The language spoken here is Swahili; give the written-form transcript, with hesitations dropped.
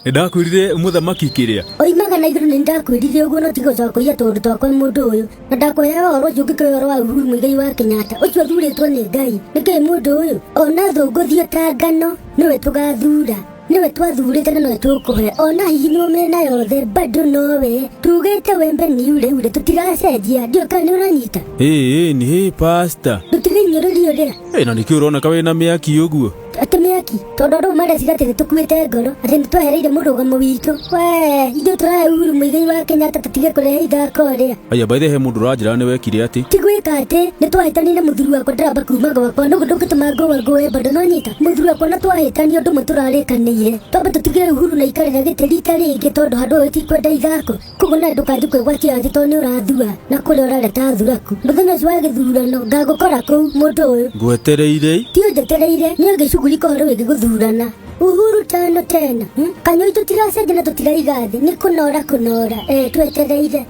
Ndakwirire muthamaki kiria oimaga na iguru nindakwirire uguo no tigo cokoia tondu twakwa mundu uyu na ndakwaya oro njukike oro wa Uhuru Muigai wa Kenyatta ucio thuritwo ni Ngai niki mundu uyu ona thunguthie ta ngano niwe tugathura niwe twathurite na niwe tukuhe ona hihi numena yothe bado nowe tugite wembe ni ure tutiracenjia ndio kana uranyita ni pastor tutirinyererio ria na nikio uroneka wina miaki uguo atemiaki tondu ndo mareciga ati tukuite ngoro ati nitwehereire murugamo witu we ithuĩ tũrahe Uhuru Muigai wa Kenyatta tutige kurehe ithako ria aya by the way mundu ranjira ni wekire ati tigwika ati nitwahitanire muthuri wakwa ndiramba kuma gwakwa nugu ndungituma ngowe bado nonyita muthuri wakwa na twahitania undu maturarikanire twamba tutigire Uhuru na ikarira gite rita ringi tondu handu uyu tikwenda ithako koguo na ndukanji kwigwatia ati to ni urathua na kuria urareta thuraku muthenya ucio wa githurano ngagukora kuu mundu uyu ngwetereire ti njetereire ni ngicugurika horo wigi guthurana Uhuru tano tena kanyoi tutiracenjia na tutiraiga thi ni kunora twetereire